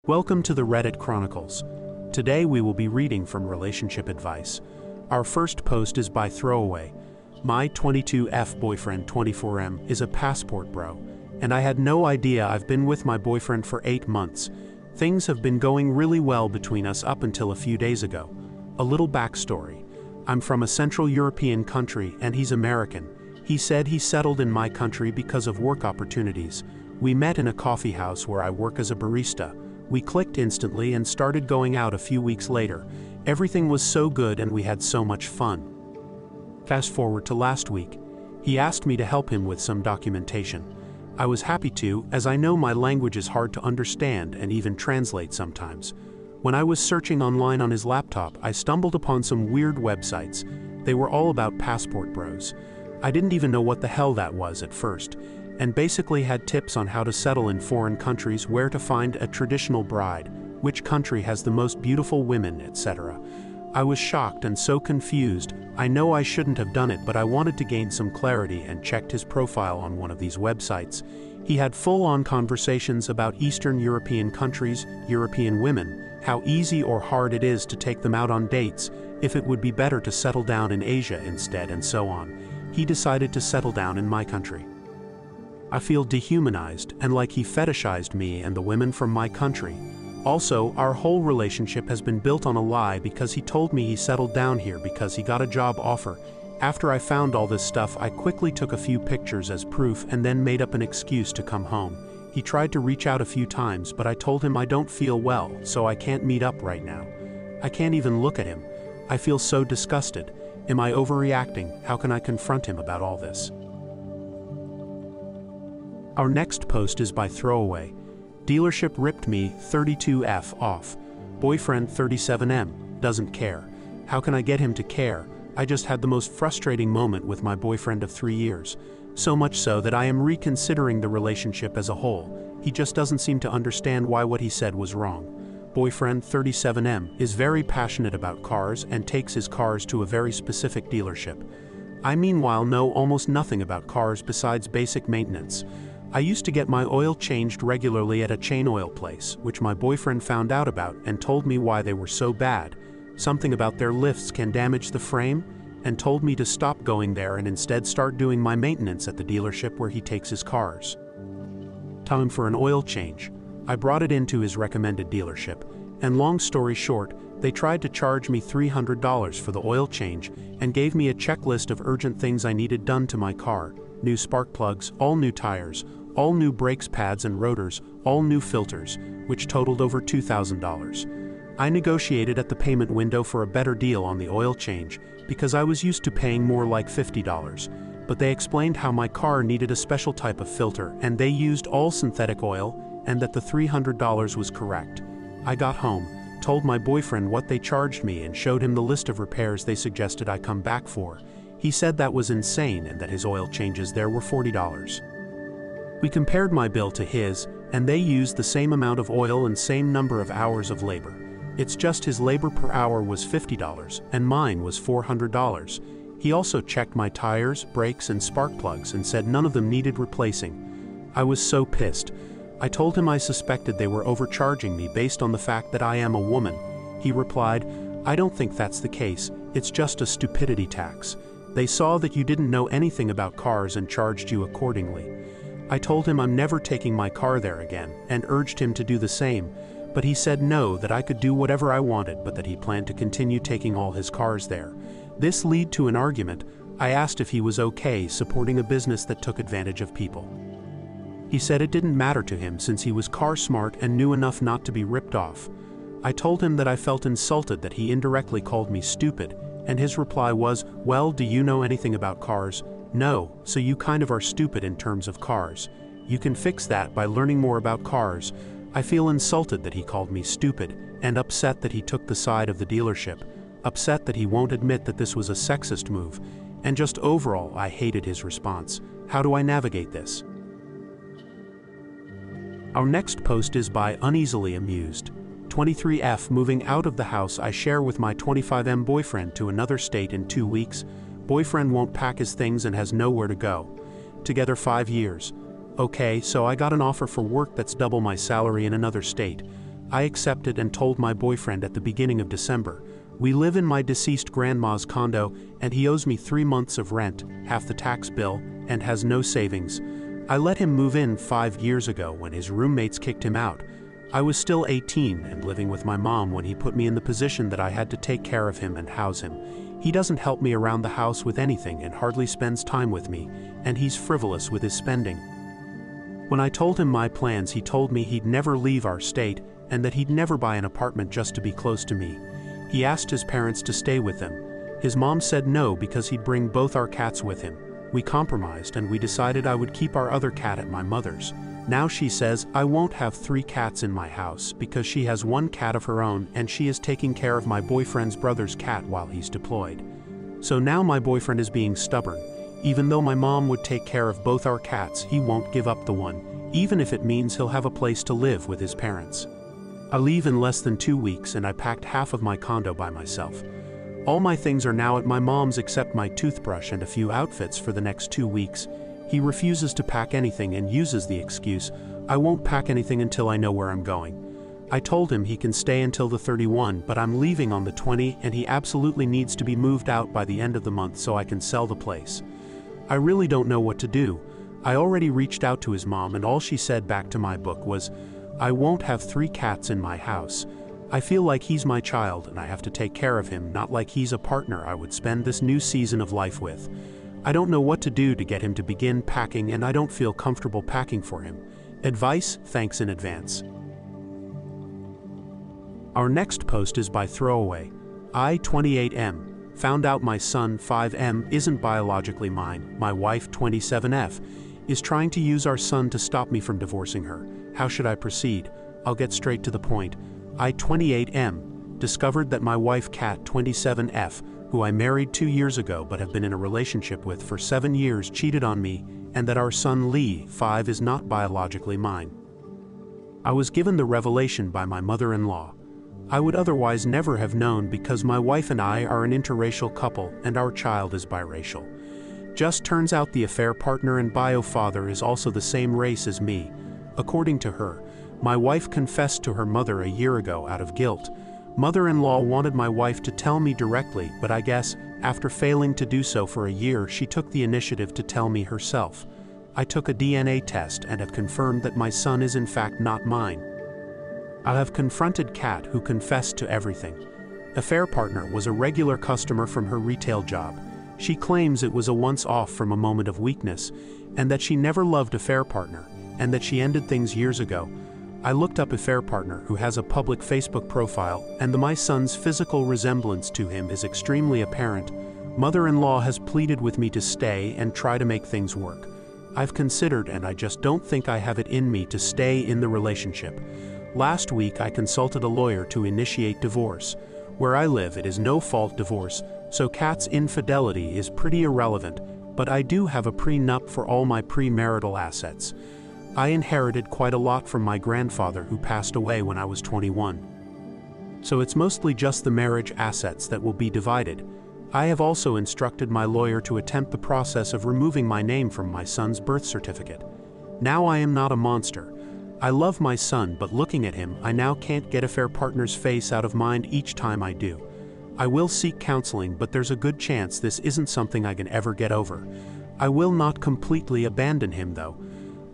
Welcome to the Reddit Chronicles. Today we will be reading from Relationship Advice. Our first post is by Throwaway. My 22F boyfriend 24M is a passport bro, and I had no idea I've been with my boyfriend for 8 months. Things have been going really well between us up until a few days ago. A little backstory. I'm from a Central European country and he's American. He said he settled in my country because of work opportunities. We met in a coffee house where I work as a barista. We clicked instantly and started going out a few weeks later. Everything was so good and we had so much fun. Fast forward to last week. He asked me to help him with some documentation. I was happy to, as I know my language is hard to understand and even translate sometimes. When I was searching online on his laptop, I stumbled upon some weird websites. They were all about passport bros. I didn't even know what the hell that was at first, and basically had tips on how to settle in foreign countries, where to find a traditional bride, which country has the most beautiful women, etc. I was shocked and so confused. I know I shouldn't have done it, but I wanted to gain some clarity and checked his profile on one of these websites. He had full-on conversations about Eastern European countries, European women, how easy or hard it is to take them out on dates, if it would be better to settle down in Asia instead, and so on. He decided to settle down in my country. I feel dehumanized and like he fetishized me and the women from my country. Also, our whole relationship has been built on a lie because he told me he settled down here because he got a job offer. After I found all this stuff, I quickly took a few pictures as proof and then made up an excuse to come home. He tried to reach out a few times, but I told him I don't feel well, so I can't meet up right now. I can't even look at him. I feel so disgusted. Am I overreacting? How can I confront him about all this? Our next post is by Throwaway. Dealership ripped me 32F off. Boyfriend 37M doesn't care. How can I get him to care? I just had the most frustrating moment with my boyfriend of 3 years. So much so that I am reconsidering the relationship as a whole. He just doesn't seem to understand why what he said was wrong. Boyfriend 37M is very passionate about cars and takes his cars to a very specific dealership. I meanwhile know almost nothing about cars besides basic maintenance. I used to get my oil changed regularly at a chain oil place, which my boyfriend found out about and told me why they were so bad. Something about their lifts can damage the frame, and told me to stop going there and instead start doing my maintenance at the dealership where he takes his cars. Time for an oil change. I brought it into his recommended dealership, and long story short, they tried to charge me $300 for the oil change and gave me a checklist of urgent things I needed done to my car. New spark plugs, all new tires, all new brakes pads and rotors, all new filters, which totaled over $2,000. I negotiated at the payment window for a better deal on the oil change because I was used to paying more like $50, but they explained how my car needed a special type of filter and they used all synthetic oil and that the $300 was correct. I got home, told my boyfriend what they charged me and showed him the list of repairs they suggested I come back for. He said that was insane and that his oil changes there were $40. We compared my bill to his, and they used the same amount of oil and same number of hours of labor. It's just his labor per hour was $50 and mine was $400. He also checked my tires, brakes, and spark plugs and said none of them needed replacing. I was so pissed. I told him I suspected they were overcharging me based on the fact that I am a woman. He replied, "I don't think that's the case. It's just a stupidity tax. They saw that you didn't know anything about cars and charged you accordingly." I told him I'm never taking my car there again and urged him to do the same, but he said no, that I could do whatever I wanted, but that he planned to continue taking all his cars there. This led to an argument. I asked if he was okay supporting a business that took advantage of people. He said it didn't matter to him since he was car smart and knew enough not to be ripped off. I told him that I felt insulted that he indirectly called me stupid, and his reply was, "Well, do you know anything about cars? No, so you kind of are stupid in terms of cars. You can fix that by learning more about cars." I feel insulted that he called me stupid, and upset that he took the side of the dealership, upset that he won't admit that this was a sexist move, and just overall I hated his response. How do I navigate this? Our next post is by Uneasily Amused. 23F moving out of the house I share with my 25M boyfriend to another state in 2 weeks. Boyfriend won't pack his things and has nowhere to go. Together 5 years. Okay, so I got an offer for work that's double my salary in another state. I accepted and told my boyfriend at the beginning of December. We live in my deceased grandma's condo, and he owes me 3 months of rent, half the tax bill, and has no savings. I let him move in 5 years ago when his roommates kicked him out. I was still 18 and living with my mom when he put me in the position that I had to take care of him and house him. He doesn't help me around the house with anything and hardly spends time with me, and he's frivolous with his spending. When I told him my plans, he told me he'd never leave our state and that he'd never buy an apartment just to be close to me. He asked his parents to stay with them. His mom said no because he'd bring both our cats with him. We compromised and we decided I would keep our other cat at my mother's. Now she says I won't have 3 cats in my house because she has 1 cat of her own and she is taking care of my boyfriend's brother's cat while he's deployed. So now my boyfriend is being stubborn. Even though my mom would take care of both our cats, he won't give up the one, even if it means he'll have a place to live with his parents. I leave in less than 2 weeks and I packed half of my condo by myself. All my things are now at my mom's except my toothbrush and a few outfits for the next 2 weeks. He refuses to pack anything and uses the excuse, I won't pack anything until I know where I'm going. I told him he can stay until the 31, but I'm leaving on the 20 and he absolutely needs to be moved out by the end of the month so I can sell the place. I really don't know what to do. I already reached out to his mom and all she said back to my book was, I won't have 3 cats in my house. I feel like he's my child and I have to take care of him, not like he's a partner I would spend this new season of life with. I don't know what to do to get him to begin packing and I don't feel comfortable packing for him. Advice, thanks in advance. Our next post is by Throwaway. I, 28M, found out my son, 5M, isn't biologically mine. My wife, 27F, is trying to use our son to stop me from divorcing her. How should I proceed? I'll get straight to the point. I, 28M, discovered that my wife, Kat, 27F, who I married 2 years ago but have been in a relationship with for 7 years, cheated on me, and that our son, Lee, 5, is not biologically mine. I was given the revelation by my mother-in-law. I would otherwise never have known because my wife and I are an interracial couple and our child is biracial. Just turns out the affair partner and bio father is also the same race as me. According to her, my wife confessed to her mother a year ago out of guilt. Mother-in-law wanted my wife to tell me directly, but I guess, after failing to do so for a year, she took the initiative to tell me herself. I took a DNA test and have confirmed that my son is in fact not mine. I have confronted Kat, who confessed to everything. Affair partner was a regular customer from her retail job. She claims it was a once-off from a moment of weakness, and that she never loved affair partner, and that she ended things years ago. I looked up affair partner, who has a public Facebook profile, and my son's physical resemblance to him is extremely apparent. Mother-in-law has pleaded with me to stay and try to make things work. I've considered and I just don't think I have it in me to stay in the relationship. Last week I consulted a lawyer to initiate divorce. Where I live it is no-fault divorce, so Kat's infidelity is pretty irrelevant, but I do have a prenup for all my premarital assets. I inherited quite a lot from my grandfather who passed away when I was 21. So it's mostly just the marriage assets that will be divided. I have also instructed my lawyer to attempt the process of removing my name from my son's birth certificate. Now I am not a monster. I love my son, but looking at him, I now can't get affair partner's face out of mind each time I do. I will seek counseling, but there's a good chance this isn't something I can ever get over. I will not completely abandon him though.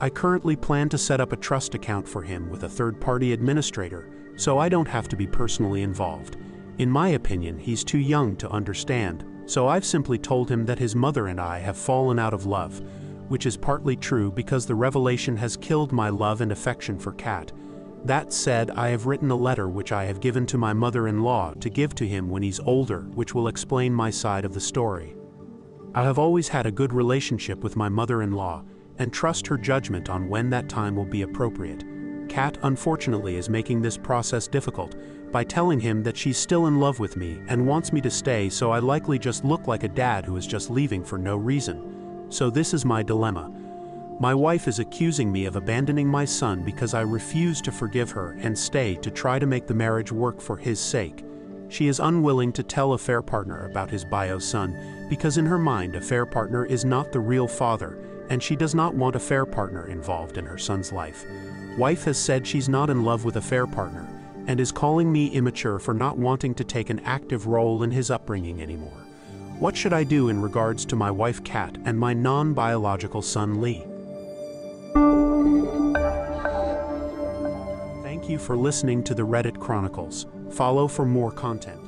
I currently plan to set up a trust account for him with a third-party administrator, so I don't have to be personally involved. In my opinion, he's too young to understand, so I've simply told him that his mother and I have fallen out of love, which is partly true because the revelation has killed my love and affection for Kat. That said, I have written a letter which I have given to my mother-in-law to give to him when he's older, which will explain my side of the story. I have always had a good relationship with my mother-in-law and trust her judgment on when that time will be appropriate. Kat, unfortunately, is making this process difficult by telling him that she's still in love with me and wants me to stay, so I likely just look like a dad who is just leaving for no reason. So this is my dilemma. My wife is accusing me of abandoning my son because I refuse to forgive her and stay to try to make the marriage work for his sake. She is unwilling to tell affair partner about his bio son because in her mind affair partner is not the real father, and she does not want affair partner involved in her son's life. Wife has said she's not in love with affair partner, and is calling me immature for not wanting to take an active role in his upbringing anymore. What should I do in regards to my wife Kat and my non-biological son Lee? Thank you for listening to the Reddit Chronicles. Follow for more content.